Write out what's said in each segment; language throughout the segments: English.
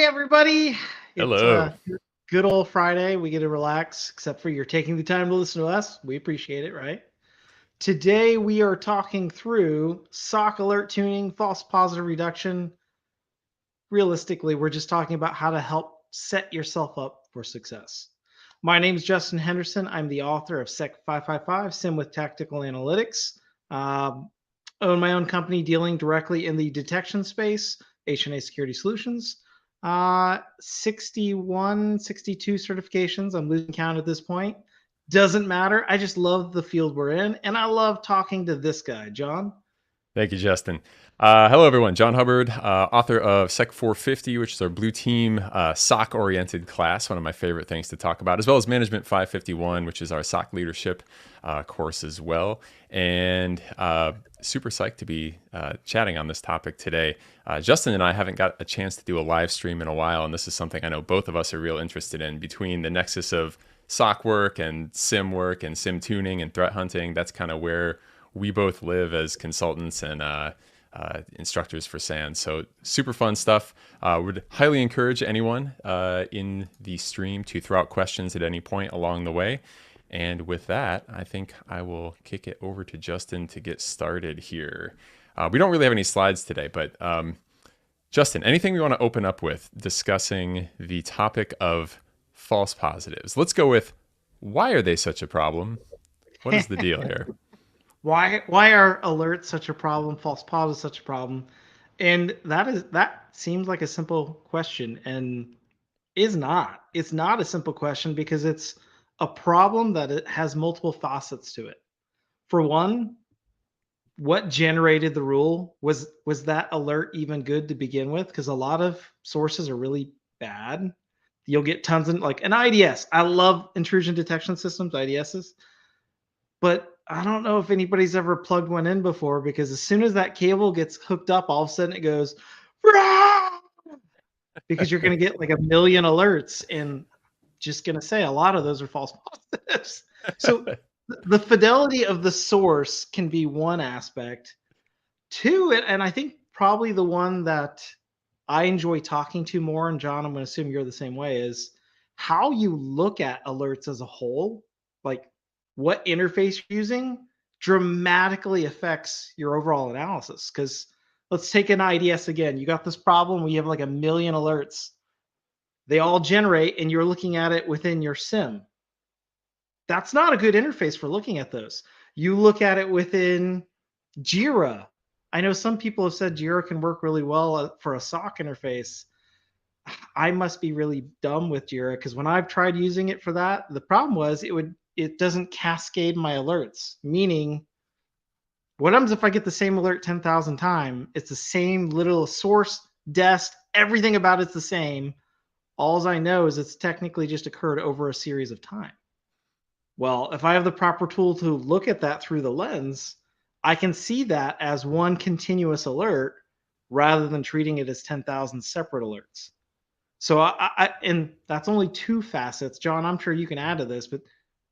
everybody. It's Hello. good old Friday. We get to relax, except for you're taking the time to listen to us. We appreciate it, right? Today we are talking through SOC alert tuning, false positive reduction. Realistically, we're just talking about how to help set yourself up for success. My name is Justin Henderson. I'm the author of SEC 555, Sim with Tactical Analytics. Um, Own my own company dealing directly in the detection space, H&A Security Solutions. 61, 62 certifications. I'm losing count at this point. Doesn't matter. I just love the field we're in, and I love talking to this guy, John. Thank you, Justin. Hello, everyone. John Hubbard, author of SEC 450, which is our blue team SOC-oriented class, one of my favorite things to talk about, as well as Management 551, which is our SOC leadership course as well. And super psyched to be chatting on this topic today. Justin and I haven't got a chance to do a live stream in a while, and this is something I know both of us are real interested in. Between the nexus of SOC work and sim tuning and threat hunting, that's kind of where we both live as consultants and instructors for SANS. So super fun stuff. Would highly encourage anyone in the stream to throw out questions at any point along the way. And with that, I think I will kick it over to Justin to get started here. We don't really have any slides today, but Justin, anything we want to open up with discussing the topic of false positives? Let's go with, why are they such a problem? What is the deal here? Why are alerts such a problem? False positives such a problem? And that seems like a simple question, and is not. It's not a simple question because it's a problem that it has multiple facets to it. For one, what generated the rule? Was that alert even good to begin with? Because a lot of sources are really bad. You'll get tons of like an IDS. I love intrusion detection systems, IDSs, but I don't know if anybody's ever plugged one in before, because as soon as that cable gets hooked up, all of a sudden it goes, "Rah!" Because you're going to get like a million alerts, and just going to say a lot of those are false positives. So the fidelity of the source can be one aspect. Two, and I think probably the one that I enjoy talking to more, and John, I'm going to assume you're the same way, is how you look at alerts as a whole. Like, what interface you're using dramatically affects your overall analysis. Because let's take an IDS again. You got this problem where you have like a million alerts. They all generate, and you're looking at it within your SIM. That's not a good interface for looking at those. You look at it within Jira. I know some people have said Jira can work really well for a SOC interface. I must be really dumb with Jira, because when I've tried using it for that, the problem was it doesn't cascade my alerts. Meaning, what happens if I get the same alert 10,000 times? It's the same little source, desk, everything about it's the same. All I know is it's technically just occurred over a series of time. Well, if I have the proper tool to look at that through the lens, I can see that as one continuous alert rather than treating it as 10,000 separate alerts. So and that's only two facets. John, I'm sure you can add to this, but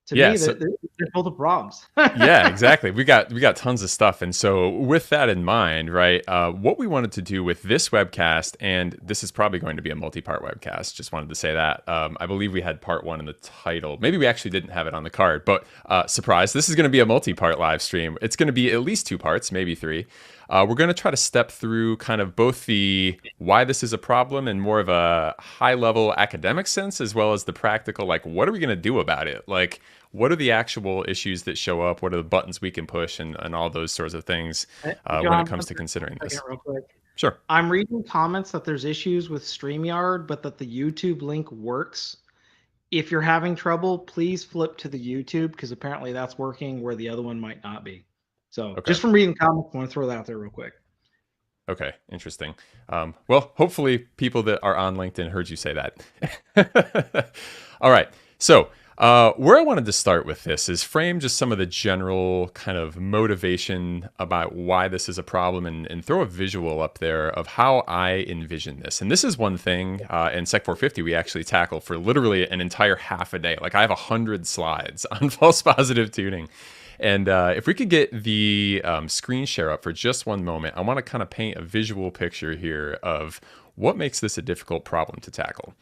to me, So, they're both the problems. yeah, exactly. We got tons of stuff, and so with that in mind, right? What we wanted to do with this webcast, and this is probably going to be a multi-part webcast. Just wanted to say that. I believe we had part one in the title. Maybe we actually didn't have it on the card, but surprise! This is going to be a multi-part live stream. It's going to be at least two parts, maybe three. We're going to try to step through kind of both the why this is a problem and more of a high-level academic sense, as well as the practical, like, what are we going to do about it? Like, what are the actual issues that show up? What are the buttons we can push, and all those sorts of things John, when it comes to considering this? Real quick. Sure. I'm reading comments that there's issues with StreamYard, but that the YouTube link works. If you're having trouble, please flip to the YouTube, because apparently that's working where the other one might not be. So Okay. just from reading comments, I want to throw that out there real quick. Okay, interesting. Well, hopefully people that are on LinkedIn heard you say that. All right. So where I wanted to start with this is frame just some of the general kind of motivation about why this is a problem, and throw a visual up there of how I envision this. And this is one thing in SEC 450 we actually tackle for literally an entire half a day. Like, I have 100 slides on false positive tuning. And if we could get the screen share up for just one moment, I want to kind of paint a visual picture here of What makes this a difficult problem to tackle?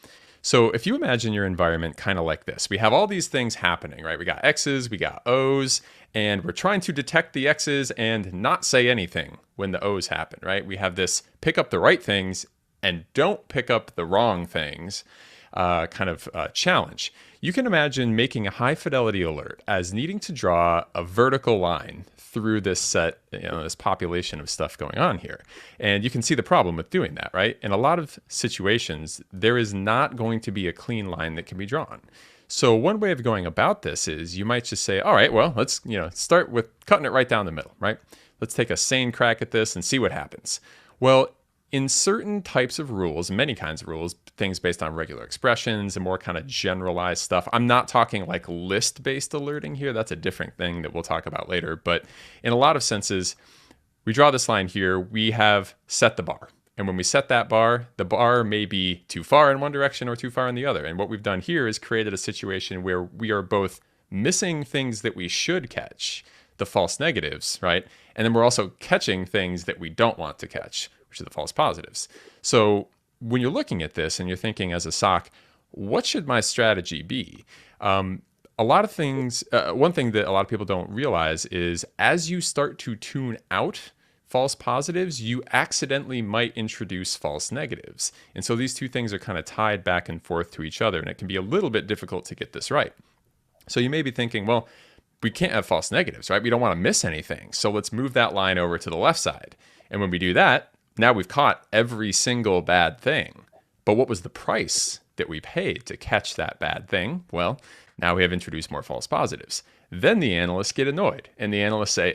So if you imagine your environment kind of like this, we have all these things happening, right? We got X's, we got O's, and we're trying to detect the X's and not say anything when the O's happen, right? We have this pick up the right things and don't pick up the wrong things kind of challenge. You can imagine making a high fidelity alert as needing to draw a vertical line through this set, this population of stuff going on here. And you can see the problem with doing that, right? In a lot of situations, there is not going to be a clean line that can be drawn. So one way of going about this is you might just say, all right, well, let's start with cutting it right down the middle, right? Let's take a sane crack at this and see what happens. Well, in certain types of rules, many kinds of rules, things based on regular expressions and more kind of generalized stuff. I'm not talking like list-based alerting here. That's a different thing that we'll talk about later. But in a lot of senses, we draw this line here. We have set the bar. And when we set that bar, the bar may be too far in one direction or too far in the other. And what we've done here is created a situation where we are both missing things that we should catch, the false negatives, right? And then we're also catching things that we don't want to catch, which are the false positives. So when you're looking at this and you're thinking as a SOC, what should my strategy be? A lot of things, one thing that a lot of people don't realize is as you start to tune out false positives, you accidentally might introduce false negatives. And so these two things are kind of tied back and forth to each other, and it can be a little bit difficult to get this right. So you may be thinking, well, we can't have false negatives, right? We don't want to miss anything. So let's move that line over to the left side. And when we do that, now we've caught every single bad thing. But what was the price that we paid to catch that bad thing? Well, now we have introduced more false positives. Then the analysts get annoyed and the analysts say,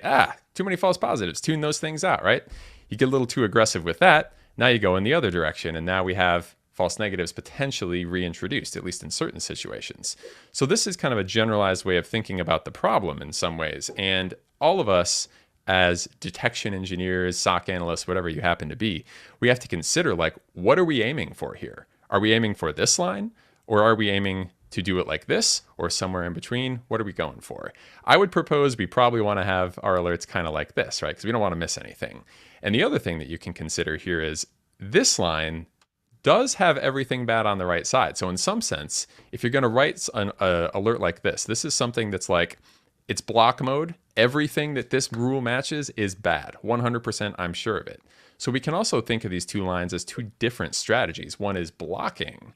too many false positives, tune those things out, right? You get a little too aggressive with that. Now you go in the other direction and now we have false negatives potentially reintroduced, at least in certain situations. So this is kind of a generalized way of thinking about the problem in some ways. And all of us as detection engineers, SOC analysts, whatever you happen to be, we have to consider, like, what are we aiming for here? Are we aiming for this line, or are we aiming to do it like this, or somewhere in between? What are we going for? I would propose we probably want to have our alerts kind of like this, right? Because we don't want to miss anything. And the other thing that you can consider here is this line does have everything bad on the right side. So in some sense, if you're going to write an alert like this is something that's like, it's block mode. Everything that this rule matches is bad. 100% I'm sure of it. So we can also think of these two lines as two different strategies. One is blocking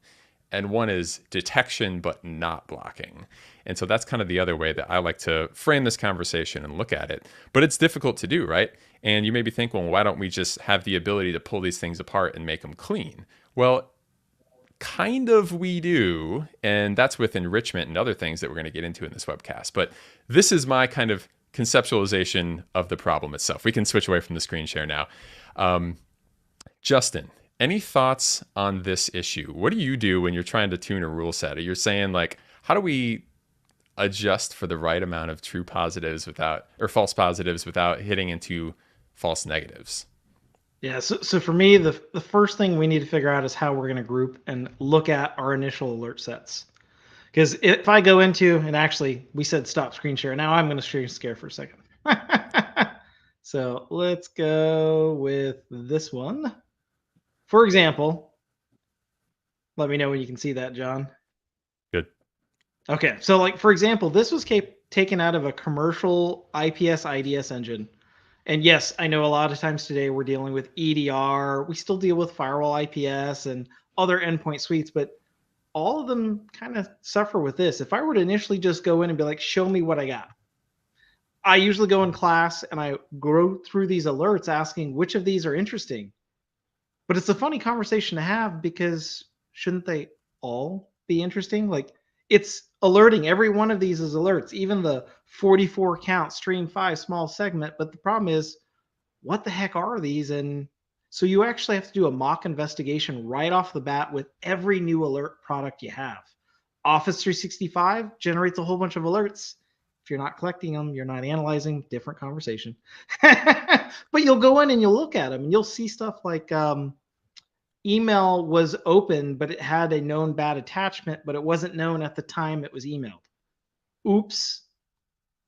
and one is detection but not blocking. And so that's kind of the other way that I like to frame this conversation and look at it. But it's difficult to do, right? And you may be thinking, well, why don't we just have the ability to pull these things apart and make them clean? Well, kind of we do, and that's with enrichment and other things that we're going to get into in this webcast. But this is my kind of conceptualization of the problem itself. We can switch away from the screen share now. Justin, any thoughts on this issue? What do you do when you're trying to tune a rule set? You're saying, like, how do we adjust for the right amount of true positives or false positives without hitting into false negatives? Yeah, so for me, the first thing we need to figure out is how we're going to group and look at our initial alert sets. Because if I go into, and actually we said stop screen share, now I'm going to screen share for a second. So let's go with this one. For example, let me know when you can see that, John. Good. Okay, so like for example, this was taken out of a commercial IPS IDS engine. And yes, I know a lot of times today we're dealing with EDR. We still deal with firewall IPS and other endpoint suites, but all of them kind of suffer with this. If I were to initially just go in and be like, show me what I got. I usually go in class and I go through these alerts asking which of these are interesting. But it's a funny conversation to have because shouldn't they all be interesting? Like, it's alerting. Every one of these is alerts, even the 44 count stream 5 small segment. But the problem is, what the heck are these? And so you actually have to do a mock investigation right off the bat with every new alert product you have. Office 365 generates a whole bunch of alerts. If you're not collecting them, you're not analyzing, different conversation. But you'll go in and you'll look at them and you'll see stuff like email was open, but it had a known bad attachment, but it wasn't known at the time it was emailed. Oops.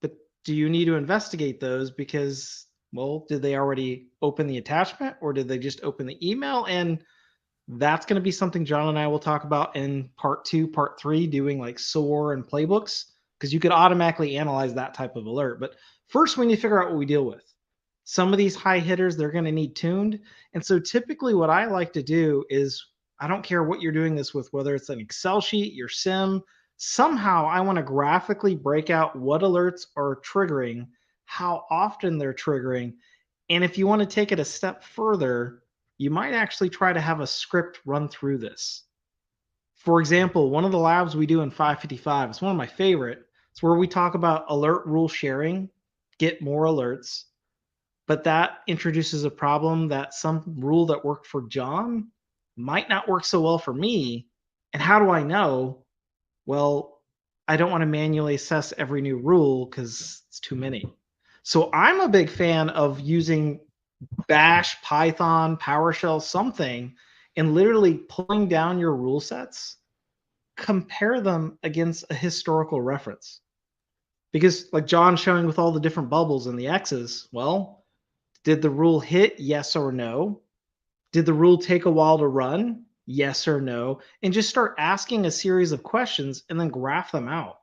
But do you need to investigate those? Because, well, did they already open the attachment or did they just open the email? And That's going to be something John and I will talk about in part 2, part 3, doing like SOAR and playbooks, because you could automatically analyze that type of alert. But first, we need to figure out what we deal with. Some of these high hitters, they're going to need tuned. And so typically what I like to do is, I don't care what you're doing this with, whether it's an Excel sheet, your sim, somehow I want to graphically break out what alerts are triggering, how often they're triggering. And if you want to take it a step further, you might actually try to have a script run through this. For example, one of the labs we do in 555, it's one of my favorite. It's where we talk about alert rule sharing, get more alerts. But that introduces a problem that some rule that worked for John might not work so well for me. And how do I know? Well, I don't want to manually assess every new rule because it's too many. So I'm a big fan of using Bash, Python, PowerShell, something, and literally pulling down your rule sets, compare them against a historical reference. Because like John showing with all the different bubbles and the X's, well, did the rule hit? Yes or no? Did the rule take a while to run? Yes or no? And just start asking a series of questions and then graph them out.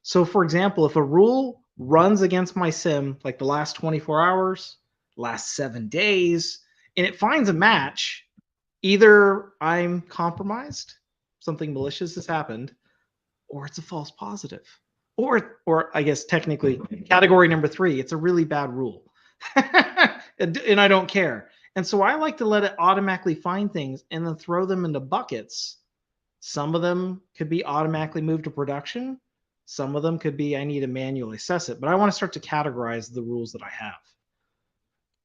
So for example, if a rule runs against my sim, like the last 24 hours, last 7 days, and it finds a match, either I'm compromised, something malicious has happened, or it's a false positive. Or I guess technically, category number 3, it's a really bad rule. And I don't care. And so I like to let it automatically find things and then throw them into buckets. Some of them could be automatically moved to production. Some of them could be I need to manually assess it, but I want to start to categorize the rules that I have.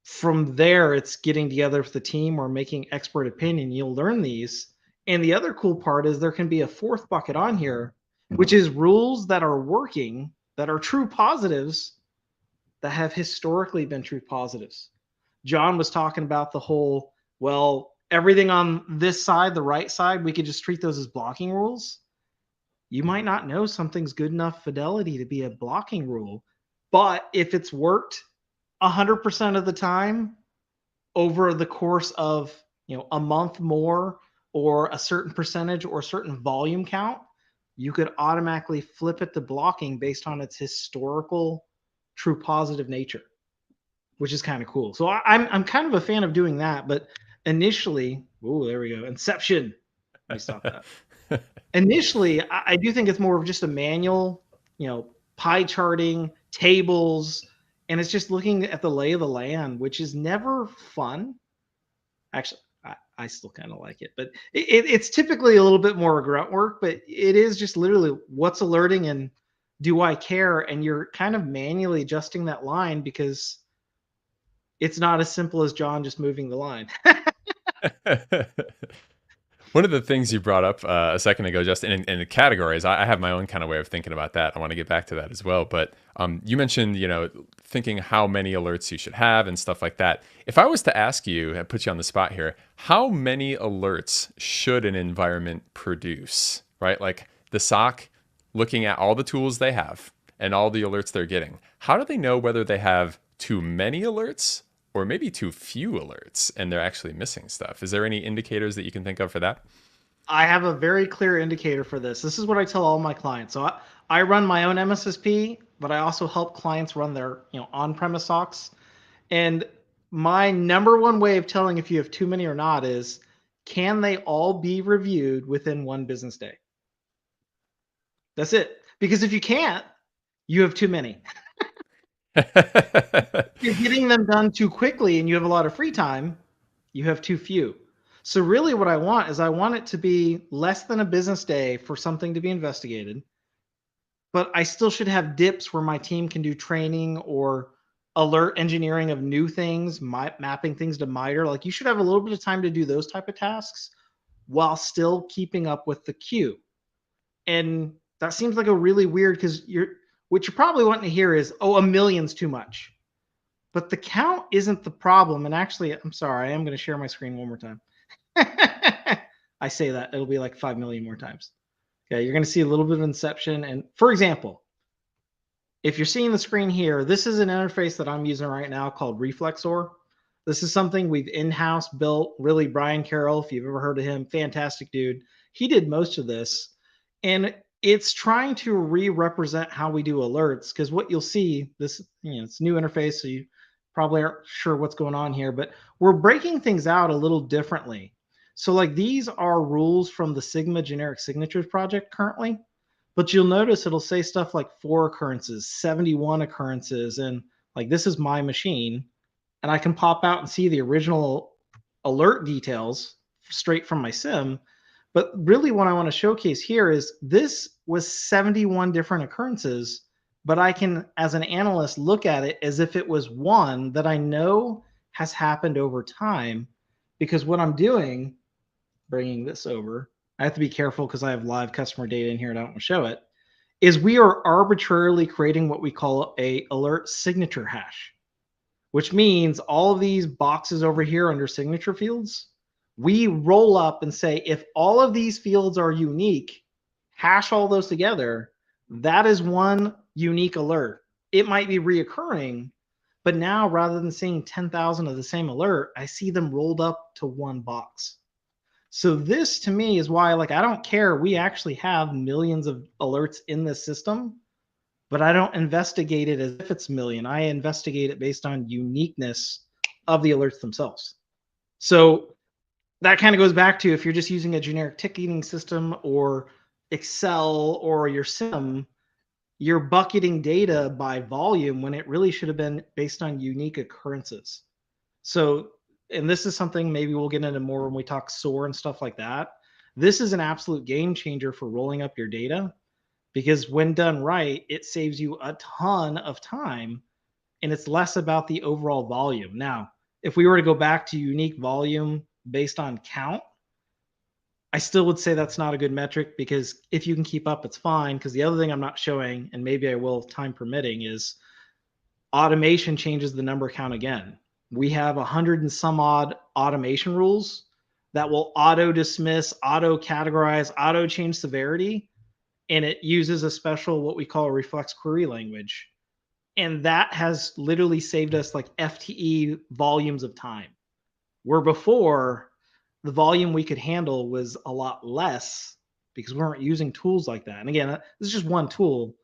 From there, it's getting together with the team or making expert opinion. You'll learn these. And the other cool part is there can be a 4th bucket on here, which is rules that are working, that are true positives, that have historically been true positives. John was talking about the whole, well, everything on this side, the right side, we could just treat those as blocking rules. You might not know something's good enough fidelity to be a blocking rule, but if it's worked 100% of the time over the course of a month more, or a certain percentage or certain volume count, you could automatically flip it to blocking based on its historical true positive nature, which is kind of cool. So I'm kind of a fan of doing that. But initially, oh, there we go, Inception. Let me stop that. Initially, I do think it's more of just a manual, pie charting, tables, and it's just looking at the lay of the land, which is never fun. Actually, I still kind of like it, but it's typically a little bit more grunt work, but it is just literally what's alerting and do I care? And you're kind of manually adjusting that line because it's not as simple as John just moving the line. One of the things you brought up a second ago, Justin, in the categories, I have my own kind of way of thinking about that. I want to get back to that as well. But you mentioned, thinking how many alerts you should have and stuff like that. If I was to ask you, and put you on the spot here, how many alerts should an environment produce, right? Like the SOC looking at all the tools they have and all the alerts they're getting. How do they know whether they have too many alerts or maybe too few alerts and they're actually missing stuff? Is there any indicators that you can think of for that? I have a very clear indicator for this. This is what I tell all my clients. So I run my own MSSP, but I also help clients run their on-premise SOCs. And my number one way of telling if you have too many or not is, can they all be reviewed within 1 business day? That's it. Because if you can't, you have too many. If you're getting them done too quickly and you have a lot of free time, you have too few. So really what I want is I want it to be less than a business day for something to be investigated, but I still should have dips where my team can do training or alert engineering of new things, mapping things to MITRE. Like you should have a little bit of time to do those type of tasks while still keeping up with the queue. And that seems like a really weird, because what you're probably wanting to hear is, oh, 1 million's too much. But the count isn't the problem. And actually, I'm sorry, I am going to share my screen one more time. I say that, it'll be like 5 million more times. Okay, you're going to see a little bit of Inception. And for example, if you're seeing the screen here, this is an interface that I'm using right now called Reflexor. This is something we've in-house built. Really, Brian Carroll, if you've ever heard of him, fantastic dude. He did most of this. And it's trying to re-represent how we do alerts, because what you'll see, this, it's new interface, so you probably aren't sure what's going on here, but we're breaking things out a little differently. So like these are rules from the Sigma generic signatures project currently, but you'll notice it'll say stuff like 4 occurrences, 71 occurrences, and like this is my machine, and I can pop out and see the original alert details straight from my sim. But really what I want to showcase here is this was 71 different occurrences, but I can, as an analyst, look at it as if it was one that I know has happened over time, because what I'm doing, bringing this over, I have to be careful because I have live customer data in here and I don't want to show it, is we are arbitrarily creating what we call a alert signature hash, which means all of these boxes over here under signature fields, we roll up and say, if all of these fields are unique, hash all those together, that is one unique alert. It might be reoccurring, but now rather than seeing 10,000 of the same alert, I see them rolled up to one box. So this to me is why, like, I don't care. We actually have millions of alerts in this system, but I don't investigate it as if it's a million. I investigate it based on uniqueness of the alerts themselves. So that kind of goes back to if you're just using a generic ticketing system or Excel or your sim, you're bucketing data by volume when it really should have been based on unique occurrences. So, and this is something maybe we'll get into more when we talk SOAR and stuff like that. This is an absolute game changer for rolling up your data, because when done right, it saves you a ton of time and it's less about the overall volume. Now, if we were to go back to unique volume based on count, I still would say that's not a good metric, because if you can keep up, it's fine. Because the other thing I'm not showing, and maybe I will time permitting, is automation changes the number count again. We have 100 and some odd automation rules that will auto dismiss, auto categorize, auto change severity. And it uses a special, what we call a reflex query language. And that has literally saved us like FTE volumes of time, where before the volume we could handle was a lot less because we weren't using tools like that. And again, this is just one tool,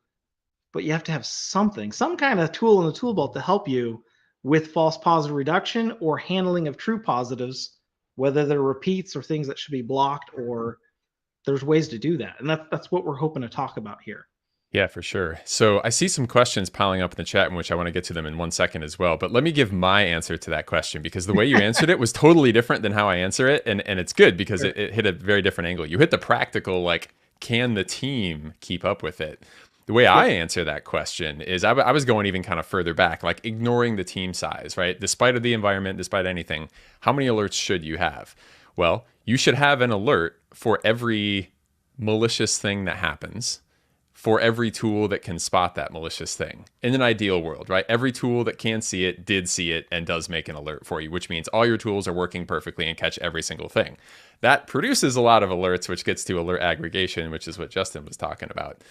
but you have to have something, some kind of tool in the tool belt to help you with false positive reduction or handling of true positives, whether they're repeats or things that should be blocked, or there's ways to do that. And that's what we're hoping to talk about here. Yeah, for sure. So I see some questions piling up in the chat, in which I want to get to them in 1 second as well. But let me give my answer to that question, because the way you answered it was totally different than how I answer it. And it's good because it hit a very different angle. You hit the practical, like, can the team keep up with it? The way I answer that question is I was going even kind of further back, like ignoring the team size, right? Despite of the environment, despite anything, how many alerts should you have? Well, you should have an alert for every malicious thing that happens, for every tool that can spot that malicious thing. In an ideal world, right? Every tool that can see it, did see it, and does make an alert for you, which means all your tools are working perfectly and catch every single thing. That produces a lot of alerts, which gets to alert aggregation, which is what Justin was talking about.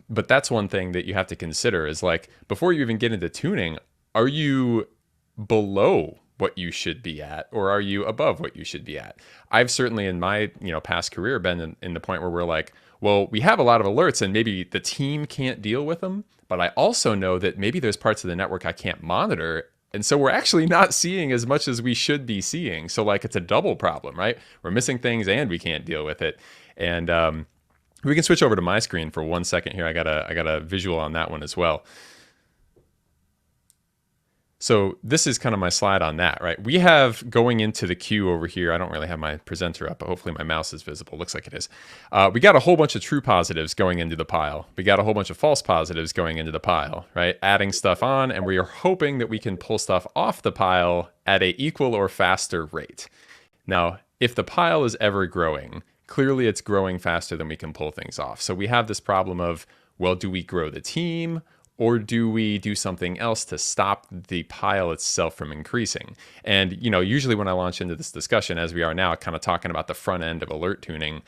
But that's one thing that you have to consider is, like, before you even get into tuning, are you below what you should be at, or are you above what you should be at? I've certainly in my past career been in the point where we're like, well, we have a lot of alerts and maybe the team can't deal with them, but I also know that maybe there's parts of the network I can't monitor. And so we're actually not seeing as much as we should be seeing. So like it's a double problem, right? We're missing things and we can't deal with it. And we can switch over to my screen for 1 second here. I got a visual on that one as well. So this is kind of my slide on that, right? We have going into the queue over here. I don't really have my presenter up, but hopefully my mouse is visible. Looks like it is. We got a whole bunch of true positives going into the pile. We got a whole bunch of false positives going into the pile, right? Adding stuff on, and we are hoping that we can pull stuff off the pile at a equal or faster rate. Now, if the pile is ever growing, clearly it's growing faster than we can pull things off. So we have this problem of, well, do we grow the team? Or do we do something else to stop the pile itself from increasing? And, usually when I launch into this discussion, as we are now, kind of talking about the front end of alert tuning,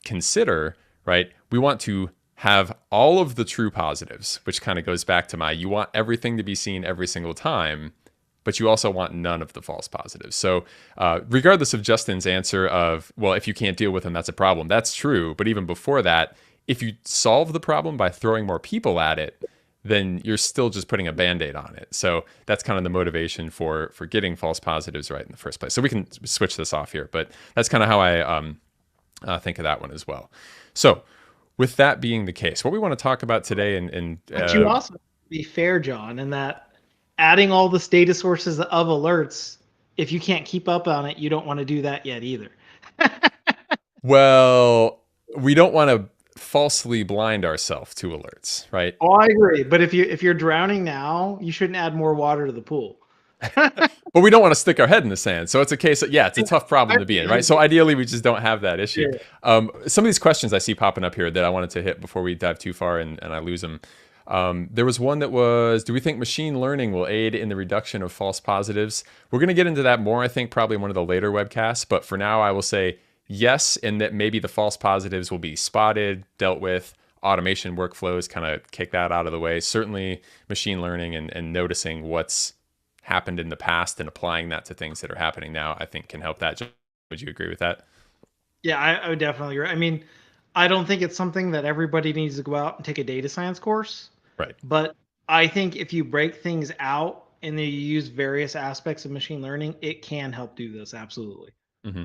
consider, right, we want to have all of the true positives, which kind of goes back to you want everything to be seen every single time, but you also want none of the false positives. So regardless of Justin's answer of, well, if you can't deal with them, that's a problem. That's true. But even before that, if you solve the problem by throwing more people at it, then you're still just putting a band-aid on it. So that's kind of the motivation for getting false positives right in the first place. So we can switch this off here, but that's kind of how I think of that one as well. So with that being the case, what we want to talk about today, But you also have to be fair, John, in that adding all this data sources of alerts, if you can't keep up on it, you don't want to do that yet either. well, we don't want to falsely blind ourselves to alerts, right? Oh, I agree. But if you're drowning now, you shouldn't add more water to the pool. But we don't want to stick our head in the sand. So it's a case of, yeah, it's a tough problem to be in, right? So ideally, we just don't have that issue. Some of these questions I see popping up here that I wanted to hit before we dive too far and I lose them. There was one that was, do we think machine learning will aid in the reduction of false positives? We're going to get into that more, I think, probably in one of the later webcasts. But for now, I will say yes, in that maybe the false positives will be spotted, dealt with, automation workflows kind of kick that out of the way. Certainly machine learning and noticing what's happened in the past and applying that to things that are happening now, I think can help that. Would you agree with that? Yeah, I would definitely agree. I mean, I don't think it's something that everybody needs to go out and take a data science course. Right. But I think if you break things out and then you use various aspects of machine learning, it can help do this. Absolutely. Mm-hmm.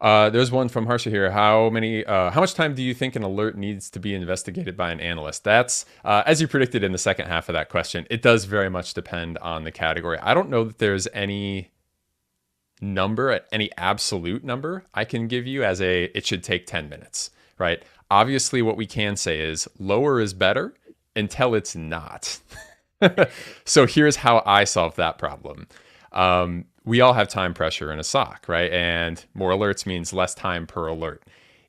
There's one from Harsha here. How much time do you think an alert needs to be investigated by an analyst? That's, as you predicted in the second half of that question, it does very much depend on the category. I don't know that there's any number, any absolute number I can give you as it should take 10 minutes, right? Obviously, what we can say is lower is better until it's not. So here's how I solve that problem. We all have time pressure in a SOC, right? And more alerts means less time per alert.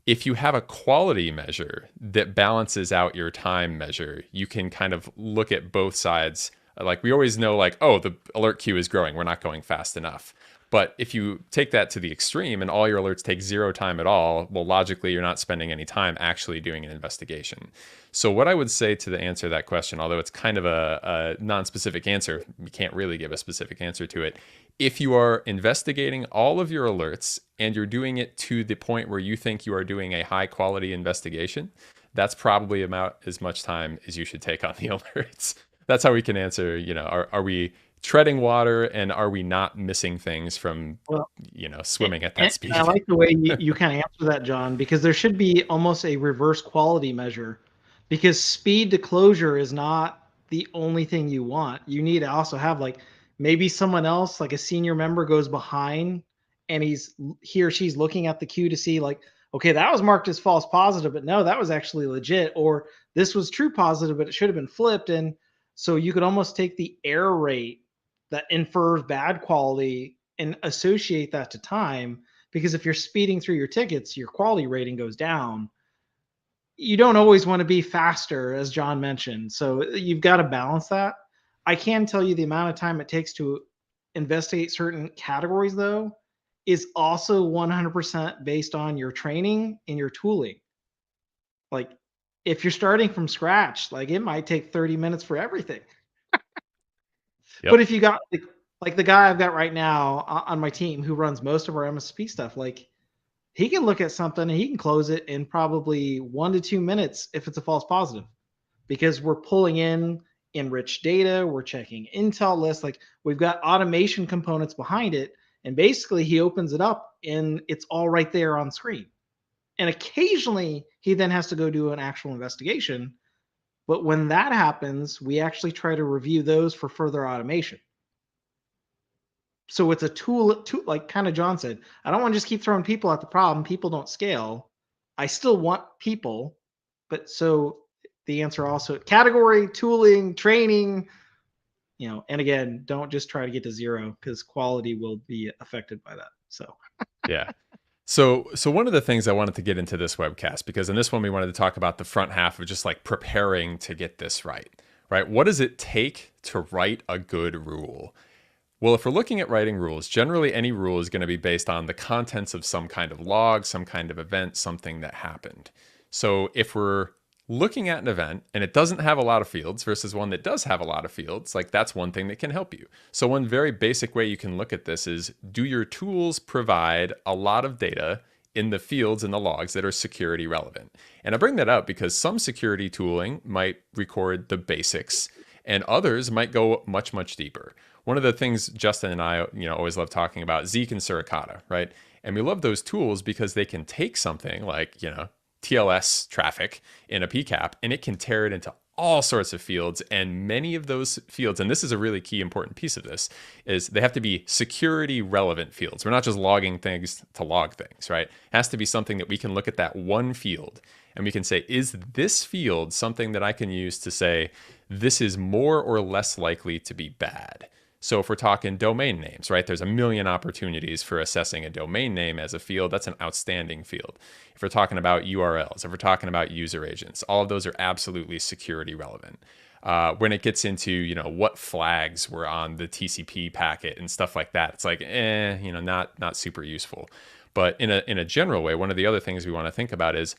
If you have a quality measure that balances out your time measure, you can kind of look at both sides. Like we always know, like, oh, the alert queue is growing. We're not going fast enough. But if you take that to the extreme and all your alerts take 0 time at all, well, logically, you're not spending any time actually doing an investigation. So what I would say to answer that question, although it's kind of a non-specific answer, you can't really give a specific answer to it. If you are investigating all of your alerts and you're doing it to the point where you think you are doing a high quality investigation, that's probably about as much time as you should take on the alerts. That's how we can answer, are we treading water and are we not missing things from, swimming at that speed? I like the way you kind of answer that, John, because there should be almost a reverse quality measure, because speed to closure is not the only thing you want. You need to also have maybe someone else, like a senior member, goes behind and he or she's looking at the queue to see okay, that was marked as false positive, but no, that was actually legit, or this was true positive, but it should have been flipped. And so you could almost take the error rate that infers bad quality and associate that to time, because if you're speeding through your tickets, your quality rating goes down. You don't always want to be faster, as John mentioned. So you've got to balance that. I can tell you the amount of time it takes to investigate certain categories, though, is also 100% based on your training and your tooling. Like if you're starting from scratch, it might take 30 minutes for everything. Yep. But if you got like the guy I've got right now on my team who runs most of our MSP stuff, he can look at something and he can close it in probably 1 to 2 minutes if it's a false positive, because we're pulling in enriched data, we're checking intel lists, we've got automation components behind it, and basically he opens it up and it's all right there on screen. And occasionally he then has to go do an actual investigation. But when that happens, we actually try to review those for further automation. So it's a tool, like kind of John said, I don't want to just keep throwing people at the problem. People don't scale. I still want people. But so the answer also, category, tooling, training, and again, don't just try to get to 0, because quality will be affected by that. So yeah. So one of the things I wanted to get into this webcast, because in this one we wanted to talk about the front half of just preparing to get this right? What does it take to write a good rule? Well, if we're looking at writing rules, generally any rule is going to be based on the contents of some kind of log, some kind of event, something that happened. So if we're looking at an event and it doesn't have a lot of fields versus one that does have a lot of fields, like that's one thing that can help you. So one very basic way you can look at this is, do your tools provide a lot of data in the fields and the logs that are security relevant? And I bring that up because some security tooling might record the basics and others might go much, much deeper. One of the things Justin and I, always love talking about, Zeek and Suricata, right? And we love those tools because they can take something like, TLS traffic in a PCAP, and it can tear it into all sorts of fields. And many of those fields, and this is a really key important piece of this, is they have to be security relevant fields. We're not just logging things to log things, right? It has to be something that we can look at that one field and we can say, is this field something that I can use to say, this is more or less likely to be bad? So if we're talking domain names, right, there's a million opportunities for assessing a domain name as a field. That's an outstanding field. If we're talking about URLs, if we're talking about user agents, all of those are absolutely security relevant. When it gets into, what flags were on the TCP packet and stuff like that, it's like, not super useful. But in a general way, one of the other things we want to think about is,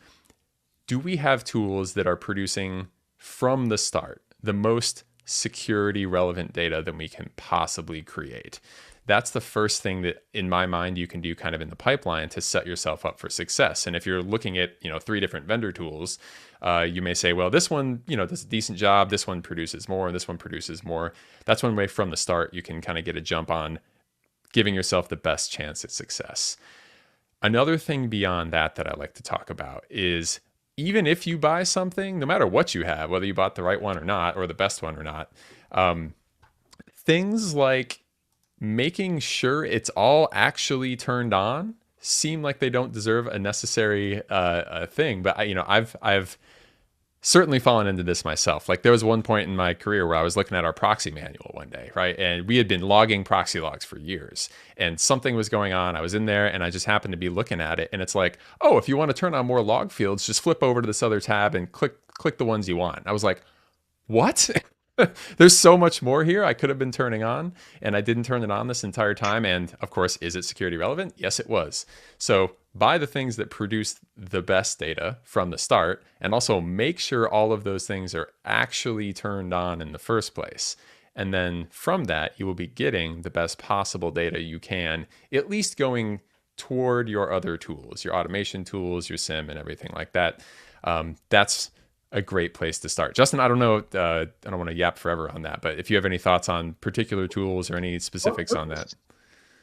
do we have tools that are producing from the start the most security relevant data than we can possibly create? That's the first thing that, in my mind, you can do kind of in the pipeline to set yourself up for success. And if you're looking at, 3 different vendor tools, you may say, well, this one, does a decent job. This one produces more, and this one produces more. That's one way from the start you can kind of get a jump on giving yourself the best chance at success. Another thing beyond that I like to talk about is, even if you buy something, no matter what you have, whether you bought the right one or not, or the best one or not, things like making sure it's all actually turned on seem like they don't deserve a necessary thing. But I've certainly fallen into this myself. Like, there was one point in my career where I was looking at our proxy manual one day, right? And we had been logging proxy logs for years, and something was going on. I was in there and I just happened to be looking at it, and it's like, oh, if you want to turn on more log fields, just flip over to this other tab and click the ones you want. I was like, what? There's so much more here I could have been turning on, and I didn't turn it on this entire time. And of course, is it security relevant? Yes, it was. So buy the things that produce the best data from the start, and also make sure all of those things are actually turned on in the first place. And then from that, you will be getting the best possible data you can, at least going toward your other tools, your automation tools, your SIM, and everything like that. That's a great place to start. Justin, I don't know, I don't want to yap forever on that, but if you have any thoughts on particular tools or any specifics on that.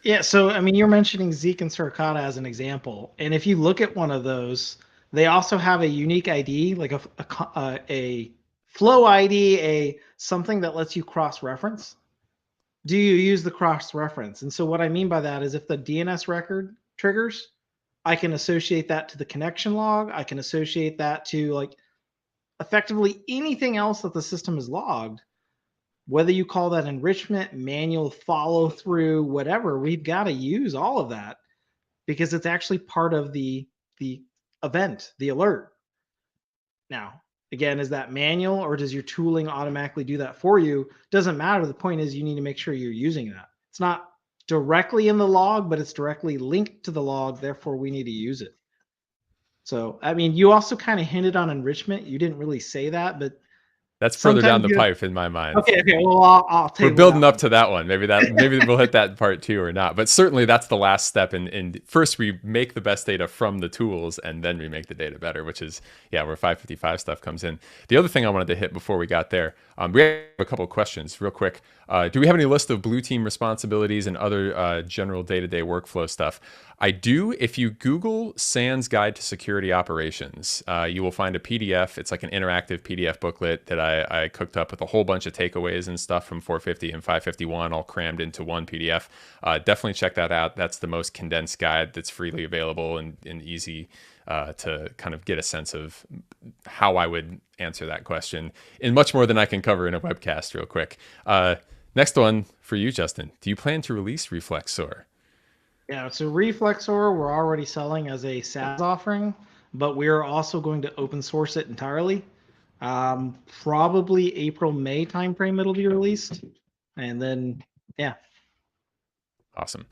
Yeah, so I mean, you're mentioning Zeek and Suricata as an example, and if you look at one of those, they also have a unique ID, like a flow ID, something that lets you cross-reference. Do you use the cross-reference? And so what I mean by that is, if the DNS record triggers, I can associate that to the connection log. I can associate that to, like, effectively anything else that the system has logged. Whether you call that enrichment, manual follow through, whatever, we've got to use all of that because it's actually part of the event, the alert. Now, again, is that manual, or does your tooling automatically do that for you? Doesn't matter. The point is, you need to make sure you're using that. It's not directly in the log, but it's directly linked to the log. Therefore, we need to use it. So, I mean, you also kind of hinted on enrichment. You didn't really say that, but that's further down the pipe in my mind. Okay. Well, I'll We're building up to that one. Maybe we'll hit that part too or not. But certainly that's the last step. And first we make the best data from the tools, and then we make the data better, which is where 555 stuff comes in. The other thing I wanted to hit before we got there, we have a couple of questions real quick. Do we have any list of blue team responsibilities and other general day-to-day workflow stuff? I do. If you Google SANS Guide to Security Operations, you will find a PDF. It's like an interactive PDF booklet that I cooked up with a whole bunch of takeaways and stuff from 450 and 551 all crammed into one PDF. Definitely check that out. That's the most condensed guide that's freely available and easy to kind of get a sense of how I would answer that question in much more than I can cover in a webcast real quick. Next one for you, Justin. Do you plan to release Reflexor? Yeah, so Reflexor we're already selling as a SaaS offering, but we're also going to open source it entirely. Probably April, May timeframe it'll be released. And then, yeah. Awesome.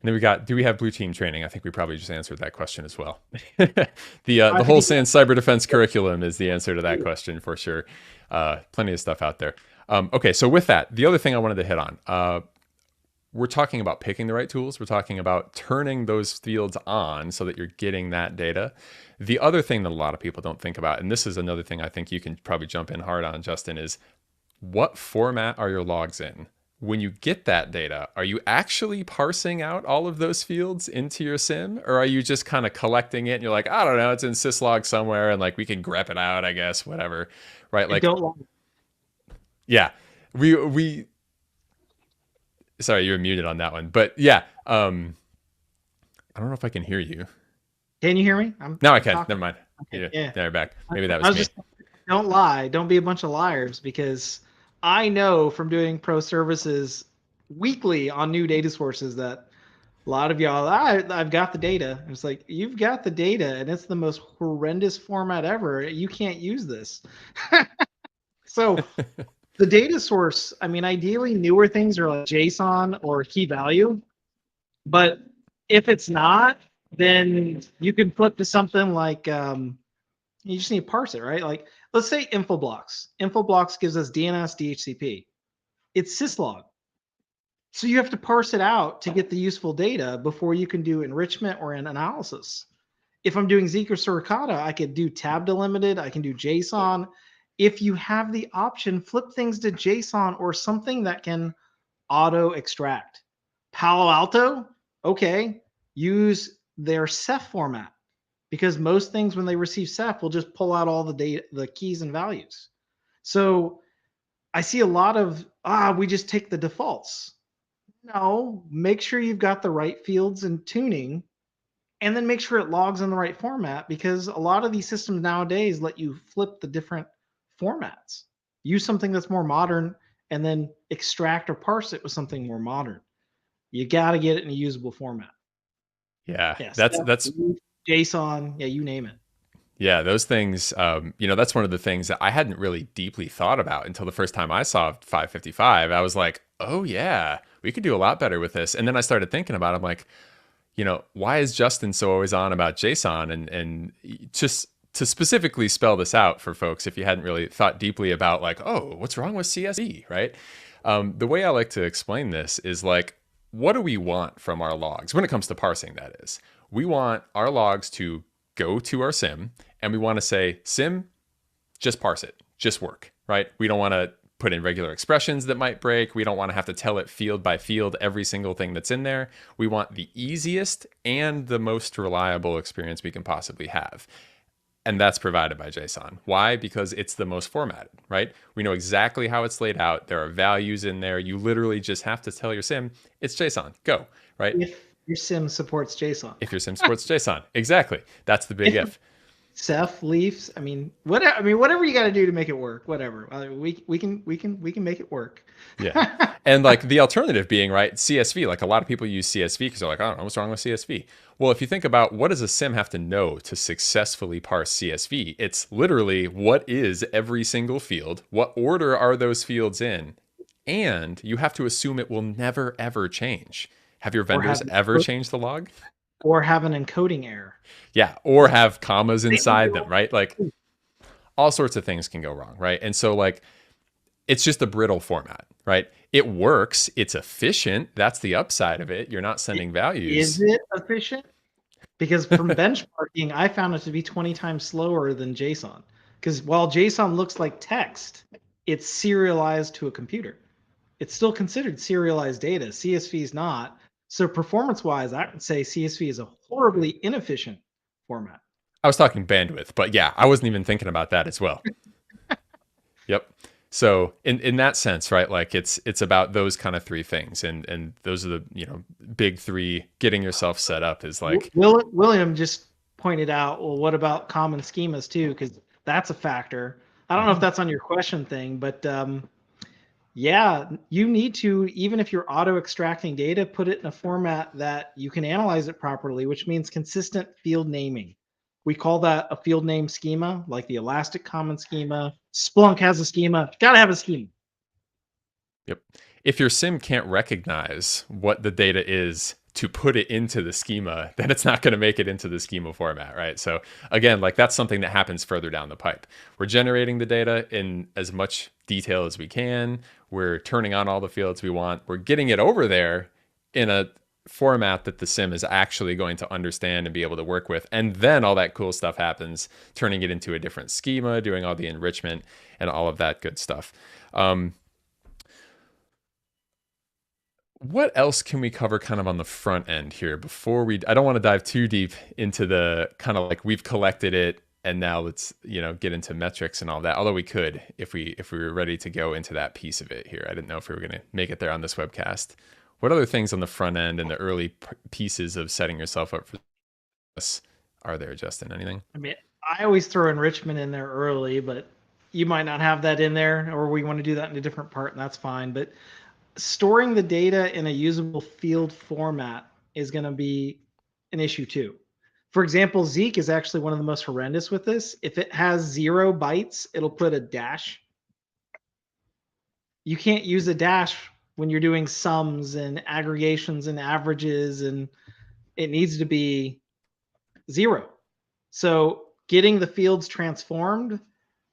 then we got, do we have blue team training? I think we probably just answered that question as well. I The whole think SANS cyber defense curriculum is the answer to that question for sure. Plenty of stuff out there. Okay, so with that, the other thing I wanted to hit on, we're talking about picking the right tools. We're talking about turning those fields on so that you're getting that data. The other thing that a lot of people don't think about, and this is another thing I think you can probably jump in hard on, Justin, is what format are your logs in? When you get that data, are you actually parsing out all of those fields into your sim, or are you just kind of collecting it and you're like, I don't know, it's in syslog somewhere and like we can grep it out, I guess, whatever, right? I Like, don't want. yeah, we sorry, you're muted on that one, but yeah, I don't know if I can hear you. Can you hear me? Now I I'm can. talking. Never mind. Okay, Yeah, yeah. now you're back. Maybe that I was was me. just don't lie. Don't be a bunch of liars because I know from doing pro services weekly on new data sources that a lot of y'all, I've got the data. It's like, you've got the data and it's the most horrendous format ever. You can't use this. So the data source, I mean, ideally newer things are like JSON or key value. But if it's not, then you can flip to something like you just need to parse it, right? Like let's say Infoblox. Infoblox gives us DNS DHCP. It's syslog. So you have to parse it out to get the useful data before you can do enrichment or an analysis. If I'm doing Zeek or Suricata, I could do tab delimited, I can do JSON. If you have the option, flip things to JSON or something that can auto extract. Palo Alto, okay, use their Ceph format because most things when they receive Ceph will just pull out all the data, the keys and values. So I see a lot of we just take the defaults. No, make sure you've got the right fields and tuning, and then make sure it logs in the right format because a lot of these systems nowadays let you flip the different formats. Use something that's more modern and then extract or parse it with something more modern. You got to get it in a usable format. Yeah, Yes, that's JSON, yeah, you name it. yeah, those things. That's one of the things that I hadn't really deeply thought about until the first time I saw 555. I was like, oh yeah, we could do a lot better with this. And then I started thinking about it. I'm like, why is Justin so always on about JSON? And just to specifically spell this out for folks, if you hadn't really thought deeply about like, oh, what's wrong with CSV, right? The way I like to explain this is like, what do we want from our logs when it comes to parsing? That is, we want our logs to go to our sim and we want to say, sim, just parse it, just work, right? We don't want to put in regular expressions that might break. We don't want to have to tell it field by field every single thing that's in there. We want the easiest and the most reliable experience we can possibly have. And that's provided by JSON. Why? Because it's the most formatted, right? We know exactly how it's laid out. There are values in there. You literally just have to tell your sim, it's JSON, go, right? If your sim supports JSON. If your sim supports JSON. Exactly. That's the big if. Ceph, Leafs. I mean, whatever you got to do to make it work. Whatever. We can make it work. Yeah. And like the alternative being, right, CSV. Like a lot of people use CSV because they're like, I don't know what's wrong with CSV. Well, if you think about what does a sim have to know to successfully parse CSV, it's literally what is every single field, what order are those fields in, and you have to assume it will never ever change. Have your vendors ever changed the log? Or have an encoding error. Yeah, or have commas inside them, right? Like all sorts of things can go wrong, right? And so like it's just a brittle format, right? It works, it's efficient. That's the upside of it. You're not sending values. Is it efficient? Because from benchmarking, I found it to be 20 times slower than JSON. Because while JSON looks like text, it's serialized to a computer. It's still considered serialized data. CSV is not. So performance-wise, I would say CSV is a horribly inefficient format. I was talking bandwidth, but yeah, I wasn't even thinking about that as well. Yep. So in that sense, right, like it's about those kind of three things, and those are the big three. Getting yourself set up is like William just pointed out. Well, what about common schemas too? Because that's a factor. I don't know if that's on your question thing, but yeah, you need to, even if you're auto extracting data, put it in a format that you can analyze it properly, which means consistent field naming. We call that a field name schema, like the Elastic Common schema. Splunk has a schema. Got to have a schema. Yep. If your sim can't recognize what the data is to put it into the schema, then it's not going to make it into the schema format, right? So again, like that's something that happens further down the pipe. We're generating the data in as much detail as we can. We're turning on all the fields we want. We're getting it over there in a format that the sim is actually going to understand and be able to work with. And then all that cool stuff happens, turning it into a different schema, doing all the enrichment and all of that good stuff. What else can we cover kind of on the front end here before I don't want to dive too deep into the kind of like we've collected it and now let's, get into metrics and all that. Although we could, if we were ready to go into that piece of it here. I didn't know if we were going to make it there on this webcast. What other things on the front end and the early pieces of setting yourself up for this are there, Justin? Anything? I mean, I always throw enrichment in there early, but you might not have that in there, or we want to do that in a different part, and that's fine. But storing the data in a usable field format is going to be an issue too. For example, Zeek is actually one of the most horrendous with this. If it has 0 bytes, it'll put a dash. You can't use a dash when you're doing sums and aggregations and averages, and it needs to be 0. So getting the fields transformed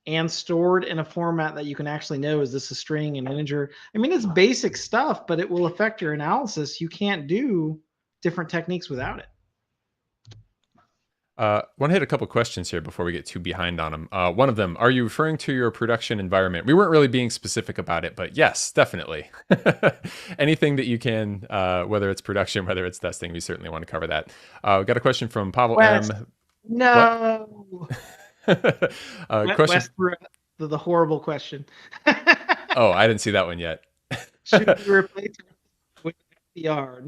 and stored in a format that you can actually know, is this a string, an integer? I mean, it's basic stuff, but it will affect your analysis. You can't do different techniques without it. Want to hit a couple questions here before we get too behind on them. One of them, are you referring to your production environment? We weren't really being specific about it, but yes, definitely. Anything that you can, whether it's production, whether it's testing, we certainly want to cover that. We got a question from Pavel M. No. Question. West, the horrible question. Oh, I didn't see that one yet. Should we replace it with XDR?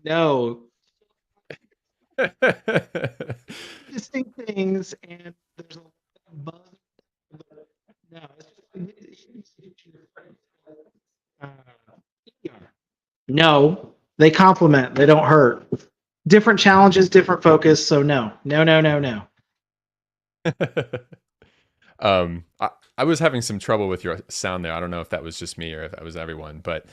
No. Distinct things, and there's a lot of buzz. No, no, they complement. They don't hurt. Different challenges, different focus. So no. I was having some trouble with your sound there. I don't know if that was just me or if that was everyone, but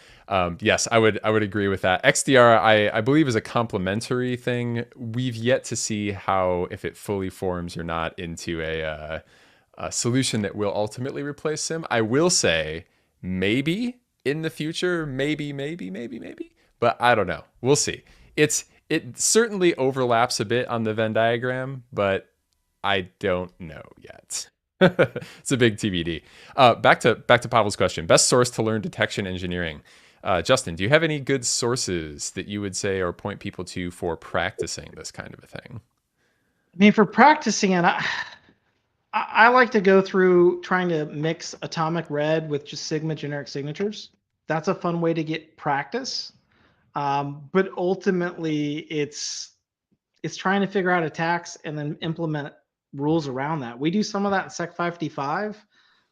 yes, I would agree with that. XDR, I believe, is a complementary thing. We've yet to see how, if it fully forms or not, into a solution that will ultimately replace SIM. I will say maybe in the future, maybe, but I don't know. We'll see. It certainly overlaps a bit on the Venn diagram, but I don't know yet. It's a big TBD. Back to Pavel's question. Best source to learn detection engineering. Justin, do you have any good sources that you would say or point people to for practicing this kind of a thing? I mean, for practicing it, I like to go through trying to mix atomic red with just Sigma generic signatures. That's a fun way to get practice. But ultimately, it's trying to figure out attacks and then implement rules around that. We do some of that in Sec 555,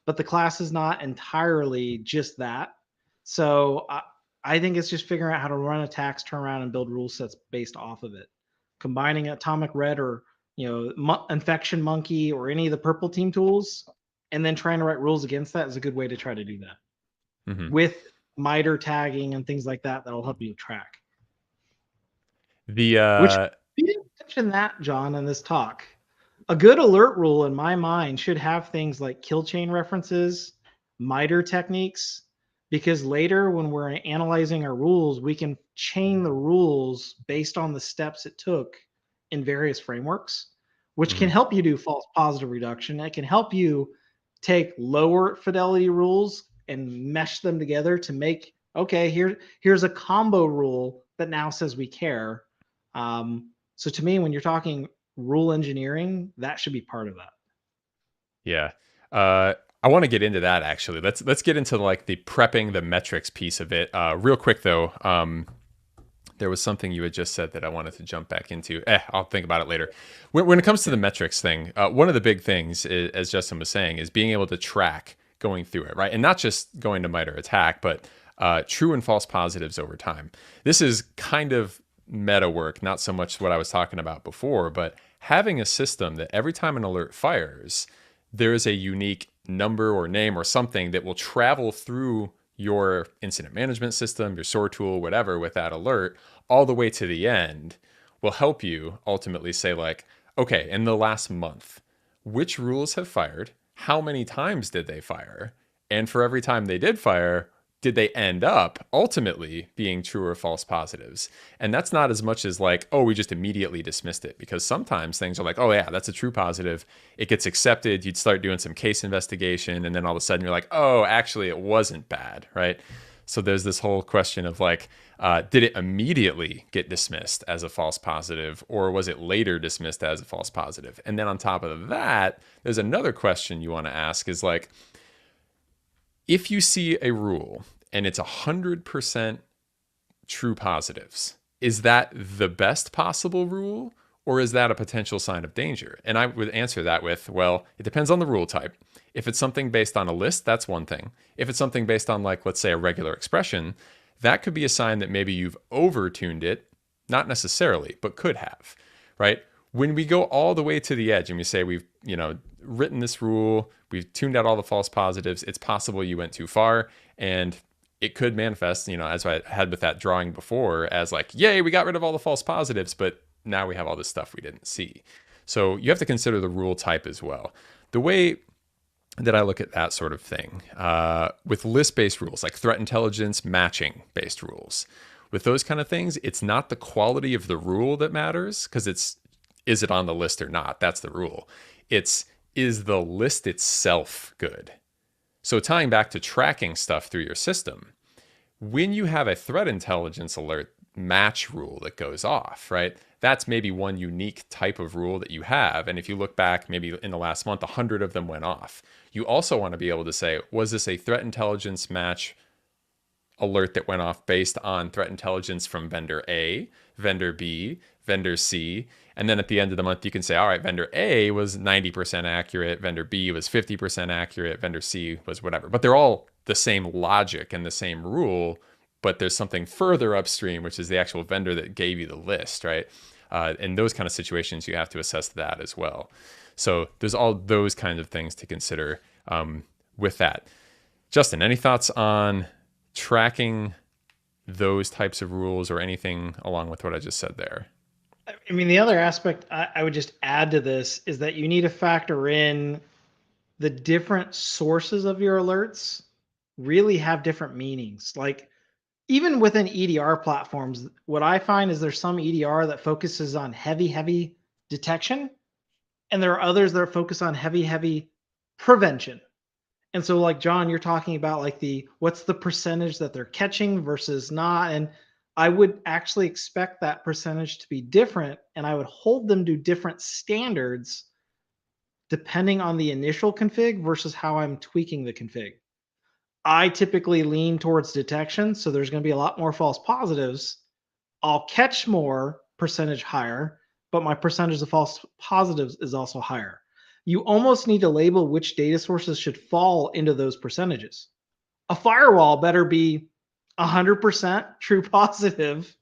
but the class is not entirely just that. So I think it's just figuring out how to run attacks, turn around, and build rule sets based off of it. Combining Atomic Red or Infection Monkey or any of the purple team tools, and then trying to write rules against that is a good way to try to do that. With MITRE tagging and things like that that'll help you track. Which you didn't mention that, John, in this talk. A good alert rule, in my mind, should have things like kill chain references, MITRE techniques, because later when we're analyzing our rules, we can chain the rules based on the steps it took in various frameworks, which can help you do false positive reduction. It can help you take lower fidelity rules and mesh them together to make, okay, here's a combo rule that now says we care. So to me, when you're talking rule engineering, that should be part of that. Yeah. I want to get into that actually. Let's get into like the prepping the metrics piece of it. Real quick though, there was something you had just said that I wanted to jump back into. I'll think about it later. When it comes to the metrics thing, one of the big things, as Justin was saying, is being able to track going through it, right? And not just going to MITRE attack, but true and false positives over time. This is kind of meta work, not so much what I was talking about before, but having a system that every time an alert fires, there is a unique number or name or something that will travel through your incident management system, your SOAR tool, whatever, with that alert all the way to the end will help you ultimately say like, okay, in the last month, which rules have fired? How many times did they fire? And for every time they did fire, did they end up ultimately being true or false positives? And that's not as much as like, oh, we just immediately dismissed it, because sometimes things are like, oh yeah, that's a true positive. It gets accepted. You'd start doing some case investigation. And then all of a sudden you're like, oh, actually it wasn't bad, right? So there's this whole question of like, did it immediately get dismissed as a false positive, or was it later dismissed as a false positive? And then on top of that, there's another question you want to ask is like, if you see a rule and it's 100% true positives, is that the best possible rule, or is that a potential sign of danger? And I would answer that with, well, it depends on the rule type. If it's something based on a list, that's one thing. If it's something based on, like, let's say a regular expression, that could be a sign that maybe you've over-tuned it, not necessarily, but could have, right? When we go all the way to the edge and we say we've, written this rule, we've tuned out all the false positives, it's possible you went too far, and it could manifest, as I had with that drawing before, as like, yay, we got rid of all the false positives, but now we have all this stuff we didn't see. So you have to consider the rule type as well. The way that I look at that sort of thing with list-based rules, like threat intelligence matching-based rules, with those kind of things, it's not the quality of the rule that matters, because is it on the list or not? That's the rule. Is the list itself good? So tying back to tracking stuff through your system, when you have a threat intelligence alert match rule that goes off, right? That's maybe one unique type of rule that you have. And if you look back, maybe in the last month, 100 of them went off. You also want to be able to say, was this a threat intelligence match alert that went off based on threat intelligence from vendor A, vendor B, vendor C? And then at the end of the month, you can say, all right, vendor A was 90% accurate, vendor B was 50% accurate, vendor C was whatever. But they're all the same logic and the same rule, but there's something further upstream, which is the actual vendor that gave you the list, right? In those kind of situations, you have to assess that as well. So there's all those kinds of things to consider with that. Justin, any thoughts on tracking those types of rules or anything along with what I just said there? I mean, the other aspect I would just add to this is that you need to factor in the different sources of your alerts really have different meanings. Like, even within EDR platforms, what I find is there's some EDR that focuses on heavy detection, and there are others that focus on heavy prevention. And so, like, John, you're talking about like what's the percentage that they're catching versus not. And I would actually expect that percentage to be different, and I would hold them to different standards depending on the initial config versus how I'm tweaking the config. I typically lean towards detection, so there's going to be a lot more false positives. I'll catch more percentage higher, but my percentage of false positives is also higher. You almost need to label which data sources should fall into those percentages. A firewall better be 100% true positive,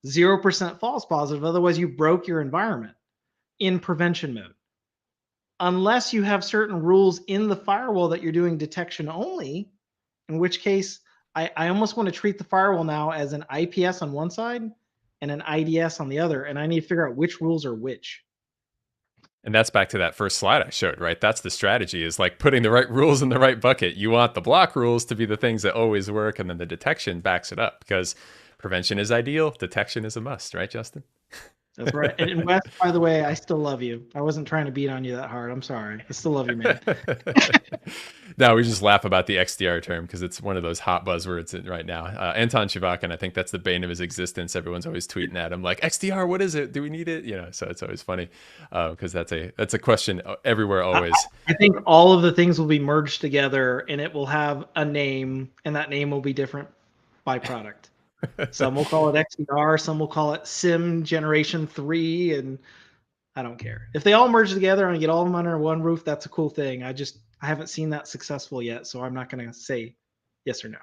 0% false positive. Otherwise, you broke your environment in prevention mode. Unless you have certain rules in the firewall that you're doing detection only, in which case I almost want to treat the firewall now as an IPS on one side and an IDS on the other, and I need to figure out which rules are which. And that's back to that first slide I showed, right? That's the strategy, is like putting the right rules in the right bucket. You want the block rules to be the things that always work, and then the detection backs it up, because prevention is ideal, detection is a must, right, Justin? That's right. And Wes, by the way, I still love you. I wasn't trying to beat on you that hard. I'm sorry. I still love you, man. No, we just laugh about the XDR term because it's one of those hot buzzwords right now. Anton Chavakin, I think that's the bane of his existence. Everyone's always tweeting at him like, XDR, what is it? Do we need it? So it's always funny because that's a question everywhere always. I think all of the things will be merged together, and it will have a name, and that name will be different by product. Some will call it XDR, some will call it SIM Generation 3, and I don't care. If they all merge together and get all of them under one roof, that's a cool thing. I haven't seen that successful yet, so I'm not going to say yes or no.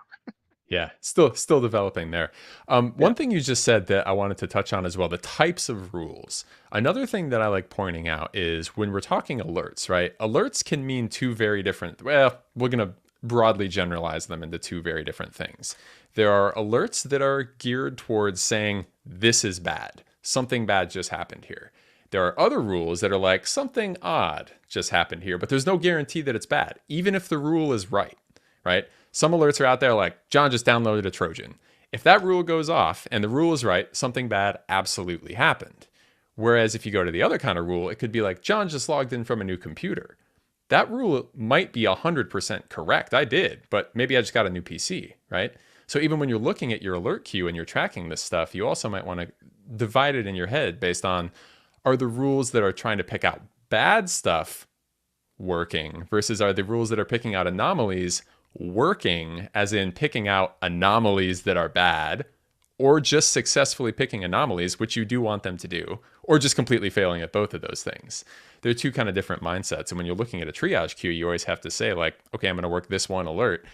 Yeah, still developing there. One thing you just said that I wanted to touch on as well, the types of rules. Another thing that I like pointing out is when we're talking alerts, right? Alerts can mean two very different, well, we're going to broadly generalize them into two very different things. There are alerts that are geared towards saying, this is bad. Something bad just happened here. There are other rules that are like, something odd just happened here, but there's no guarantee that it's bad, even if the rule is right, right? Some alerts are out there like, John just downloaded a Trojan. If that rule goes off and the rule is right, something bad absolutely happened. Whereas if you go to the other kind of rule, it could be like, John just logged in from a new computer. That rule might be 100% correct. I did, but maybe I just got a new PC, right? So even when you're looking at your alert queue and you're tracking this stuff, you also might want to divide it in your head based on, are the rules that are trying to pick out bad stuff working versus are the rules that are picking out anomalies working, as in picking out anomalies that are bad, or just successfully picking anomalies, which you do want them to do, or just completely failing at both of those things. They're two kind of different mindsets. And when you're looking at a triage queue, you always have to say like, okay, I'm going to work this one alert.